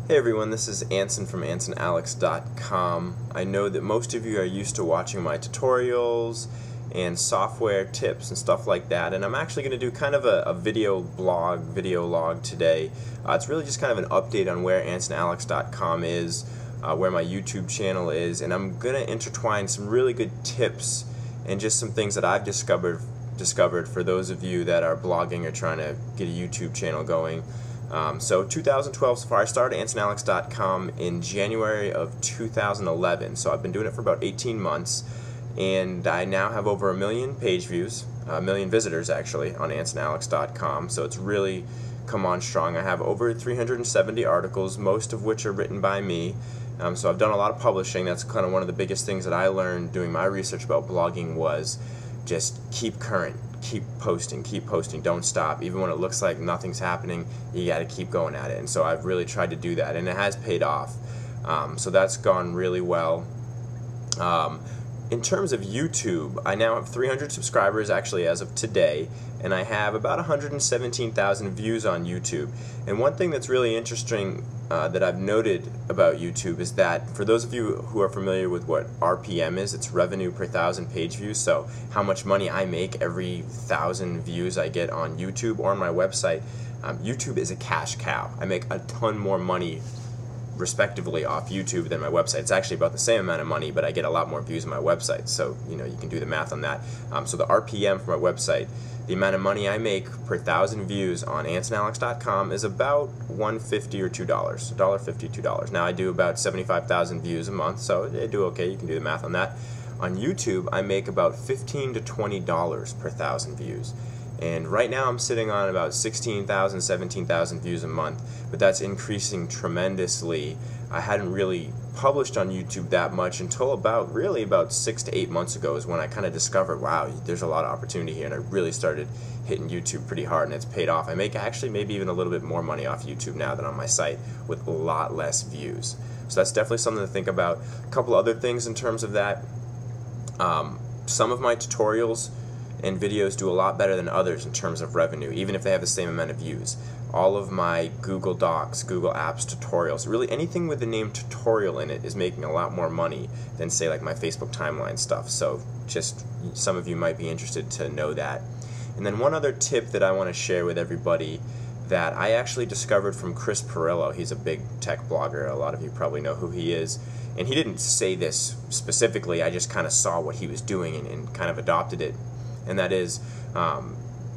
Hey everyone, this is Anson from AnsonAlex.com. I know that most of you are used to watching my tutorials and software tips and stuff like that, and I'm actually going to do kind of a video log today. It's really just kind of an update on where AnsonAlex.com is, where my YouTube channel is, and I'm going to intertwine some really good tips and just some things that I've discovered for those of you that are blogging or trying to get a YouTube channel going. So 2012 so far. I started AnsonAlex.com in January of 2011, so I've been doing it for about 18 months, and I now have over 1 million page views, 1 million visitors actually, on AnsonAlex.com, so it's really come on strong. I have over 370 articles, most of which are written by me, so I've done a lot of publishing. That's kind of one of the biggest things that I learned doing my research about blogging was just keep current. Keep posting, don't stop. Even when it looks like nothing's happening, you got to keep going at it. And so I've really tried to do that, and it has paid off. So that's gone really well. In terms of YouTube, I now have 300 subscribers actually as of today, and I have about 117,000 views on YouTube. And one thing that's really interesting that I've noted about YouTube is that for those of you who are familiar with what RPM is, it's revenue per thousand page views, so how much money I make every 1,000 views I get on YouTube or on my website. YouTube is a cash cow. I make a ton more money respectively off YouTube than my website. It's actually about the same amount of money, but I get a lot more views on my website, so you can do the math on that. So the RPM for my website, the amount of money I make per 1,000 views on AnsonAlex.com is about $1.50 or $2, $1.50, $2. Now I do about 75,000 views a month, so I do okay. You can do the math on that. On YouTube, I make about $15 to $20 per 1,000 views. And right now I'm sitting on about 16,000, 17,000 views a month, but that's increasing tremendously. I hadn't really published on YouTube that much until about 6 to 8 months ago is when I kind of discovered, wow, there's a lot of opportunity here, and I really started hitting YouTube pretty hard, and it's paid off. I make actually maybe even a little bit more money off YouTube now than on my site with a lot less views. So that's definitely something to think about. A couple other things in terms of that. Some of my tutorials and videos do a lot better than others in terms of revenue, even if they have the same amount of views. All of my Google Docs, Google Apps tutorials, really anything with the name tutorial in it is making a lot more money than, say, like my Facebook timeline stuff. So just some of you might be interested to know that. And then one other tip that I want to share with everybody that I actually discovered from Chris Pirillo. He's a big tech blogger. A lot of you probably know who he is. And he didn't say this specifically. I just kind of saw what he was doing and kind of adopted it. And that is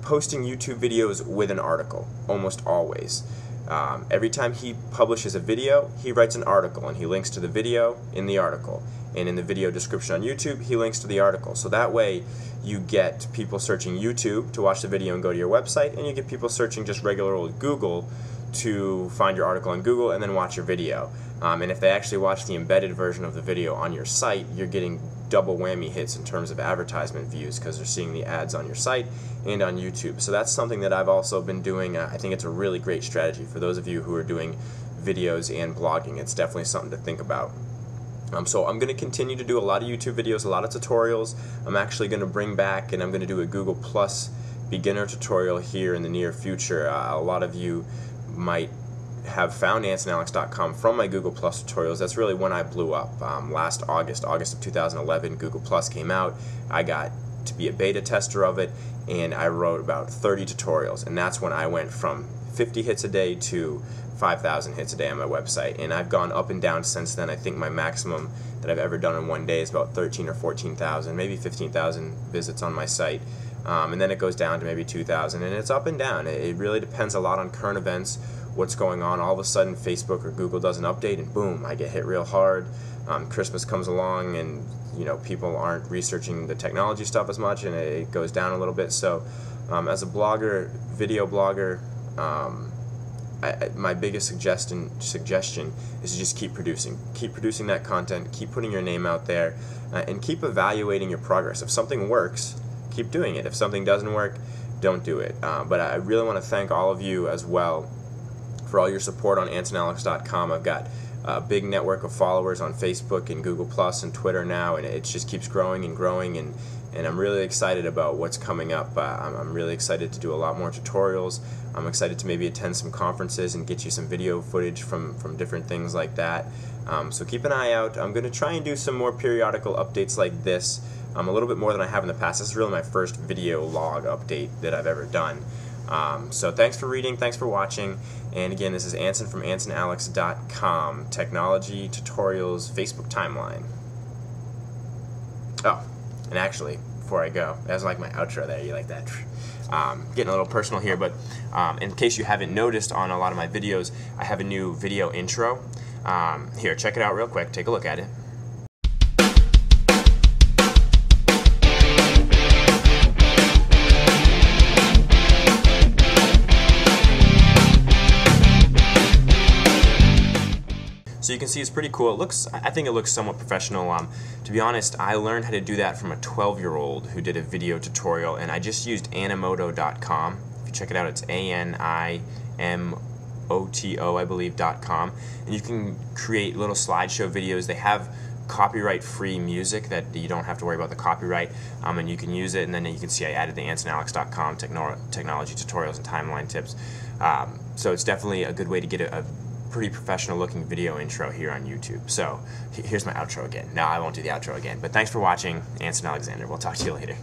posting YouTube videos with an article, almost always. Every time he publishes a video, he writes an article, and he links to the video in the article. And in the video description on YouTube, he links to the article. So that way, you get people searching YouTube to watch the video and go to your website, and you get people searching just regular old Google to find your article on Google and then watch your video. And if they actually watch the embedded version of the video on your site, you're getting double whammy hits in terms of advertisement views because they're seeing the ads on your site and on YouTube. So that's something that I've also been doing. I think it's a really great strategy for those of you who are doing videos and blogging. It's definitely something to think about. So I'm going to continue to do a lot of YouTube videos, a lot of tutorials. I'm actually going to bring back, and I'm going to do a Google Plus beginner tutorial here in the near future. A lot of you might have found AnsonAlex.com from my Google Plus tutorials. That's really when I blew up. Last August of 2011, Google Plus came out. I got to be a beta tester of it, and I wrote about 30 tutorials, and that's when I went from 50 hits a day to 5,000 hits a day on my website, and I've gone up and down since then. I think my maximum that I've ever done in one day is about 13 or 14,000, maybe 15,000 visits on my site. And then it goes down to maybe 2,000, and it's up and down. It really depends a lot on current events, what's going on. All of a sudden Facebook or Google does an update, and boom, I get hit real hard. Christmas comes along, and people aren't researching the technology stuff as much, and it goes down a little bit. So as a blogger, video blogger, my biggest suggestion is to just keep producing that content, keep putting your name out there, and keep evaluating your progress. If something works, keep doing it. If something doesn't work, don't do it. But I really want to thank all of you as well for all your support on AnsonAlex.com. I've got a big network of followers on Facebook and Google Plus and Twitter now, and it just keeps growing and growing, and and I'm really excited about what's coming up. I'm really excited to do a lot more tutorials. I'm excited to maybe attend some conferences and get you some video footage from different things like that. So keep an eye out. I'm going to try and do some more periodical updates like this, a little bit more than I have in the past. This is really my first video log update that I've ever done. So thanks for reading, thanks for watching, and again, this is Anson from AnsonAlex.com, Technology Tutorials Facebook Timeline. Oh, and actually, before I go, that was like my outro there, you like that? Getting a little personal here, but in case you haven't noticed on a lot of my videos, I have a new video intro. Here, check it out real quick, take a look at it. So you can see it's pretty cool. It looks, I think it looks somewhat professional. To be honest, I learned how to do that from a 12-year-old who did a video tutorial, and I just used Animoto.com. If you check it out, it's A-N-I-M-O-T-O, I believe, .com. And you can create little slideshow videos. They have copyright-free music that you don't have to worry about the copyright, and you can use it. And then you can see I added the AnsonAlex.com technology tutorials and timeline tips. So it's definitely a good way to get a pretty professional looking video intro here on YouTube. So here's my outro again. No, I won't do the outro again, but thanks for watching. Anson Alexander. We'll talk to you later.